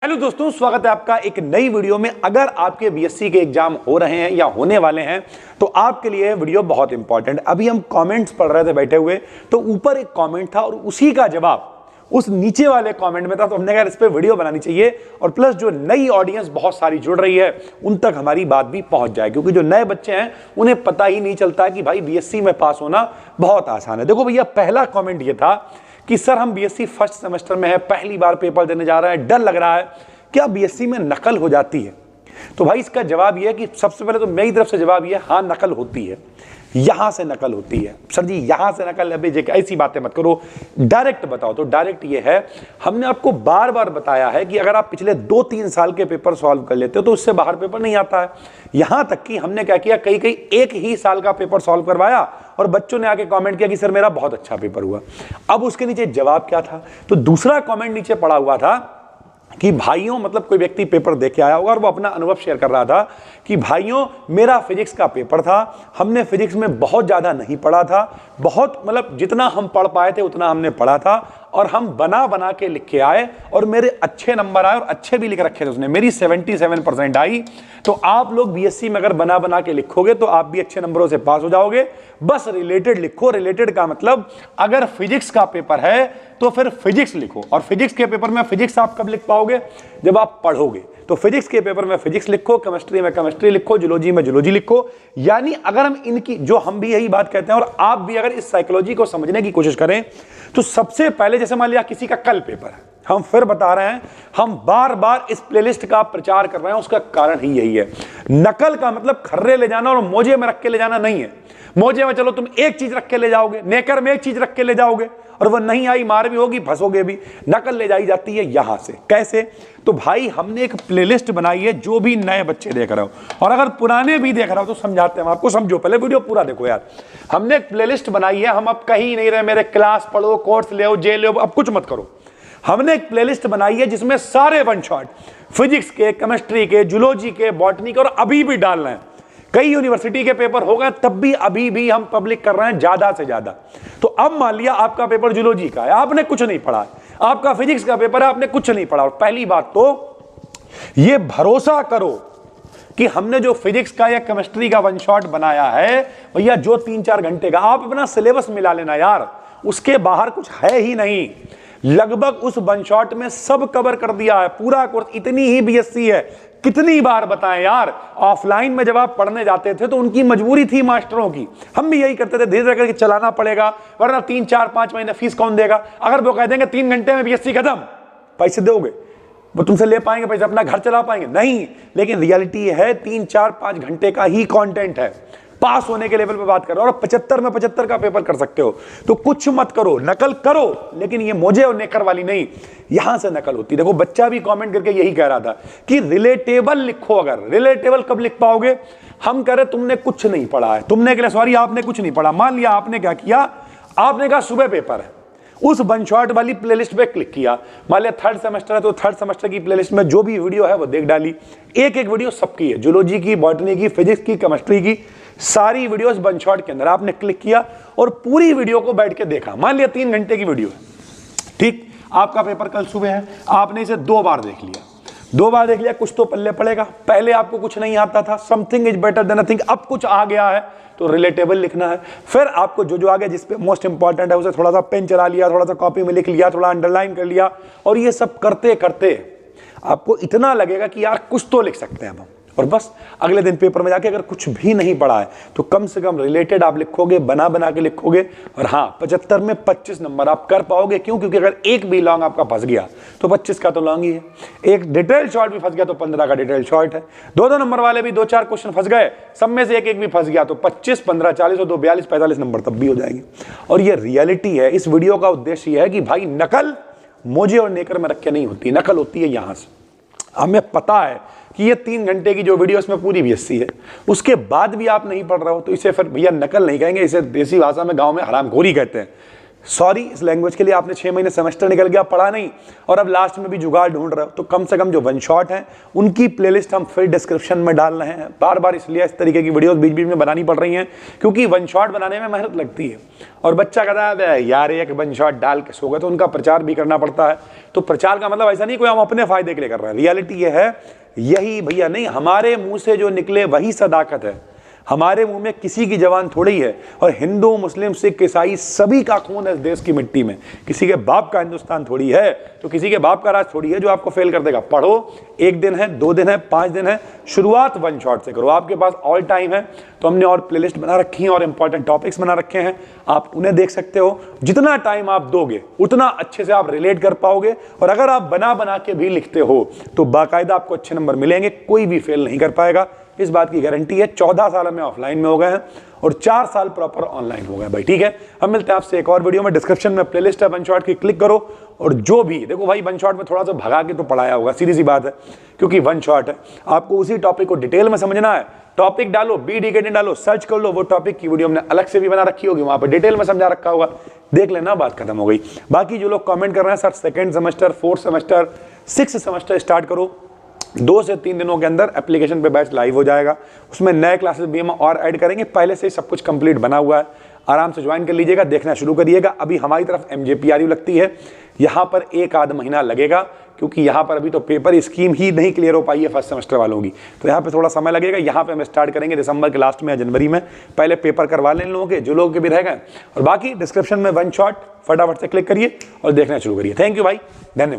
Hello दोस्तों, स्वागत है आपका एक नई वीडियो में। अगर आपके बीएससी के एग्जाम हो रहे हैं या होने वाले हैं तो आपके लिए वीडियो बहुत इंपॉर्टेंट। अभी हम कमेंट्स पढ़ रहे थे बैठे हुए, तो ऊपर एक कमेंट था और उसी का जवाब उस नीचे वाले कमेंट में था, तो हमने कहा इस पे वीडियो बनानी चाहिए और प्लस जो नई ऑडियंस बहुत सारी जुड़ रही है उन तक हमारी बात भी पहुंच जाए, क्योंकि जो नए बच्चे हैं उन्हें पता ही नहीं चलता कि भाई बीएससी में पास होना बहुत आसान है। देखो भैया, पहला कमेंट ये था कि सर हम बीएससी फर्स्ट सेमेस्टर में है, पहली बार पेपर देने जा रहे हैं, डर लग रहा है, क्या बीएससी में नकल हो जाती है? तो भाई इसका जवाब यह है कि सबसे पहले तो मेरी तरफ से जवाब यह है, हाँ नकल होती है, यहां से नकल होती है। सर जी यहां से नकल, अभी ऐसी बातें मत करो, डायरेक्ट बताओ। तो डायरेक्ट ये है, हमने आपको बार बार बताया है कि अगर आप पिछले 2-3 साल के पेपर सॉल्व कर लेते हो तो उससे बाहर पेपर नहीं आता है। यहां तक कि हमने क्या किया, कई एक ही साल का पेपर सॉल्व करवाया और बच्चों ने आके कमेंट किया कि सर मेरा बहुत अच्छा पेपर हुआ। अब उसके नीचे जवाब क्या था, तो दूसरा कमेंट नीचे पड़ा हुआ था कि भाइयों, मतलब कोई व्यक्ति पेपर दे के आया होगा और वो अपना अनुभव शेयर कर रहा था कि भाइयों मेरा फिजिक्स का पेपर था, हमने फिजिक्स में बहुत ज़्यादा नहीं पढ़ा था, बहुत मतलब जितना हम पढ़ पाए थे उतना हमने पढ़ा था और हम बना बना के लिख के आए और मेरे अच्छे नंबर आए और अच्छे भी लिख रखे थे उसने, मेरी 77% आई। तो आप लोग बीएससी में अगर बना बना के लिखोगे तो आप भी अच्छे नंबरों से पास हो जाओगे। बस रिलेटेड लिखो। रिलेटेड का मतलब अगर फिजिक्स का पेपर है तो फिर फिजिक्स लिखो, और फिजिक्स के पेपर में फिजिक्स आप कब लिख पाओगे, जब आप पढ़ोगे। तो फिजिक्स के पेपर में फिजिक्स लिखो, केमिस्ट्री में केमिस्ट्री लिखो, जूलॉजी में जूलॉजी लिखो। यानी अगर हम इनकी, जो हम भी यही बात कहते हैं और आप भी अगर इस साइकोलॉजी को समझने की कोशिश करें तो सबसे पहले, जैसे मान लिया किसी का कल पेपर है, हम फिर बता रहे हैं, हम बार बार इस प्लेलिस्ट का प्रचार कर रहे हैं, उसका कारण ही यही है। नकल का मतलब खर्रे ले जाना और मोजे में रख के ले जाना नहीं है। मोजे में चलो तुम एक चीज रख के ले जाओगे, नेकर में एक चीज रख के ले जाओगे और वह नहीं आई, मार भी होगी, फंसोगे भी। नकल ले जाई जाती है यहां से। कैसे? तो भाई हमने एक प्लेलिस्ट बनाई है, जो भी नए बच्चे देख रहे हो और अगर पुराने भी देख रहे हो तो समझाते हैं आपको, समझो, पहले वीडियो पूरा देखो यार। हमने एक प्लेलिस्ट बनाई है, हम अब कहीं नहीं रहे मेरे क्लास पढ़ो, कोर्स ले, जे ले, अब कुछ मत करो। हमने एक प्लेलिस्ट बनाई है जिसमें सारे वन शॉट फिजिक्स के, केमिस्ट्री के, जूलॉजी के, बॉटनी के, और अभी भी डाल रहे हैं। कई यूनिवर्सिटी के पेपर हो गए तब भी अभी भी हम पब्लिक कर रहे हैं ज्यादा से ज्यादा। तो अब मान लिया आपका पेपर जूलॉजी का है, आपने कुछ नहीं पढ़ा, आपका फिजिक्स का पेपर है, आपने कुछ नहीं पढ़ा। और पहली बात तो ये भरोसा करो कि हमने जो फिजिक्स का या केमिस्ट्री का वन शॉट बनाया है भैया, जो 3-4 घंटे का, आप अपना सिलेबस मिला लेना यार, उसके बाहर कुछ है ही नहीं। लगभग उस वन शॉट में सब कवर कर दिया है, पूरा कोर्स। इतनी ही बीएससी है, कितनी बार बताएं यार। ऑफलाइन में जब आप पढ़ने जाते थे तो उनकी मजबूरी थी मास्टरों की, हम भी यही करते थे, धीरे धीरे करके चलाना पड़ेगा, वरना 3-4-5 महीने फीस कौन देगा। अगर वो कह देंगे 3 घंटे में बीएससी खत्म, पैसे दोगे? वो तुमसे ले पाएंगे पैसे, अपना घर चला पाएंगे? नहीं। लेकिन रियलिटी है 3-4-5 घंटे का ही कंटेंट है। पास होने के लेवल पे बात कर रहे हो और 75 में 75 का पेपर कर सकते हो। तो कुछ मत करो, नकल करो, लेकिन ये मोजे और नेकर वाली नहीं, यहां से नकल होती है। देखो बच्चा भी कमेंट करके यही कह रहा था कि रिलेटेबल लिखो। अगर रिलेटेबल कब लिख पाओगे? हम कह रहे तुमने कुछ नहीं पढ़ा है, तुमने के लिए सॉरी, आपने कुछ नहीं पढ़ा। मान लिया आपने क्या किया, आपने कहा सुबह पेपर है, उस वन शॉट वाली प्लेलिस्ट पे क्लिक किया। मान लिया 3rd सेमेस्टर है तो 3rd सेमेस्टर की प्लेलिस्ट में जो भी वीडियो है वो देख डाली। एक एक वीडियो सबकी है, जूलॉजी की, बॉटनी की, फिजिक्स की, केमिस्ट्री की, सारी वीडियोस वन शॉट के अंदर आपने क्लिक किया और पूरी वीडियो को बैठ के देखा। मान लिया 3 घंटे की वीडियो है, ठीक, आपका पेपर कल सुबह है, आपने इसे 2 बार देख लिया। 2 बार देख लिया, कुछ तो पल्ले पड़ेगा। पहले आपको कुछ नहीं आता था, something is better than nothing, अब कुछ आ गया है तो रिलेटेबल लिखना है। फिर आपको जो जो आ गया, जिसपे मोस्ट इंपॉर्टेंट है, उसे थोड़ा सा पेन चला लिया, थोड़ा सा कॉपी में लिख लिया, थोड़ा अंडरलाइन कर लिया, और ये सब करते करते आपको इतना लगेगा कि यार कुछ तो लिख सकते हैं हम। और बस अगले दिन पेपर में जाके अगर कुछ भी नहीं पढ़ा है तो कम से कम रिलेटेड आप लिखोगे, बना बना के लिखोगे, और हाँ 75 में 25 नंबर आप कर पाओगे। क्यों? क्योंकि अगर एक भी लॉन्ग आपका फंस गया तो 25 का तो लॉन्ग ही है, एक डिटेल शॉर्ट भी फंस गया तो 15 का डिटेल शॉर्ट है, 2-2 नंबर वाले भी 2-4 क्वेश्चन फंस गए, सब में से एक एक भी फंस गया तो 25, 15, 40 और 2 42-45 नंबर तब भी हो जाएंगे। और ये रियलिटी है। इस वीडियो का उद्देश्य यह है कि भाई नकल मोजे और नेकर में रख के नहीं होती, नकल होती है यहां से। हमें पता है कि ये 3 घंटे की जो वीडियो इसमें पूरी बीएससी है, उसके बाद भी आप नहीं पढ़ रहे हो तो इसे फिर भैया नकल नहीं कहेंगे, इसे देसी भाषा में गांव में हरामखोरी कहते हैं। सॉरी इस लैंग्वेज के लिए, आपने 6 महीने सेमेस्टर निकल गया, पढ़ा नहीं और अब लास्ट में भी जुगाड़ ढूंढ रहे हो, तो कम से कम जो वन शॉट हैं उनकी प्लेलिस्ट हम फिर डिस्क्रिप्शन में डाल रहे हैं। बार बार इसलिए इस तरीके की वीडियोस बीच बीच में बनानी पड़ रही हैं क्योंकि वन शॉट बनाने में मेहनत लगती है और बच्चा कहता है यार एक वन शॉट डाल के सो गए, तो उनका प्रचार भी करना पड़ता है। तो प्रचार का मतलब ऐसा नहीं कोई हम अपने फायदे के लिए कर रहे हैं, रियलिटी ये है, यही भैया नहीं, हमारे मुंह से जो निकले वही सदाकत है, हमारे मुंह में किसी की जवान थोड़ी है। और हिंदू मुस्लिम सिख ईसाई सभी का खून है इस देश की मिट्टी में, किसी के बाप का हिंदुस्तान थोड़ी है, तो किसी के बाप का राज थोड़ी है जो आपको फेल कर देगा। पढ़ो, 1 दिन है, 2 दिन है, 5 दिन है, शुरुआत वन शॉट से करो। आपके पास ऑल टाइम है तो हमने और प्लेलिस्ट बना रखी है और इंपॉर्टेंट टॉपिक्स बना रखे हैं, आप उन्हें देख सकते हो। जितना टाइम आप दोगे उतना अच्छे से आप रिलेट कर पाओगे और अगर आप बना बना के भी लिखते हो तो बाकायदा आपको अच्छे नंबर मिलेंगे, कोई भी फेल नहीं कर पाएगा, इस बात की गारंटी है। 14 साल में ऑफलाइन में हो गए हैं और 4 साल प्रॉपर ऑनलाइन हो गए भाई, ठीक है। हम मिलते हैं आपसे एक और वीडियो में। डिस्क्रिप्शन में प्लेलिस्ट है वन शॉट की, क्लिक करो और जो भी देखो भाई, वन शॉट में थोड़ा सा भगा के तो पढ़ाया होगा, सीधी सी बात है, क्योंकि वन शॉट है, आपको उसी टॉपिक को डिटेल में समझना है। टॉपिक डालो, BDKT डालो, सर्च कर लो, वो टॉपिक की वीडियो हमने अलग से भी बना रखी होगी, वहां पर डिटेल में समझा रखा होगा, देख लेना, बात खत्म हो गई। बाकी जो लोग कमेंट कर रहे हैं sir second semester, 4th semester, 6th semester start करो, 2 से 3 दिनों के अंदर एप्लीकेशन पे बैच लाइव हो जाएगा, उसमें नए क्लासेस भी हम और ऐड करेंगे, पहले से ही सब कुछ कंप्लीट बना हुआ है, आराम से ज्वाइन कर लीजिएगा, देखना शुरू करिएगा। अभी हमारी तरफ MJPRU लगती है, यहाँ पर 1 आध महीना लगेगा क्योंकि यहाँ पर अभी तो पेपर स्कीम ही नहीं क्लियर हो पाई है फर्स्ट सेमेस्टर वालों की, तो यहाँ पे थोड़ा समय लगेगा। यहाँ पे हम स्टार्ट करेंगे दिसंबर के लास्ट में या जनवरी में, पहले पेपर करवा लें लोगों के, जो लोगों के भी रह गए, और बाकी डिस्क्रिप्शन में वन शॉट फटाफट से क्लिक करिए और देखना शुरू करिए। थैंक यू भाई, धन्यवाद।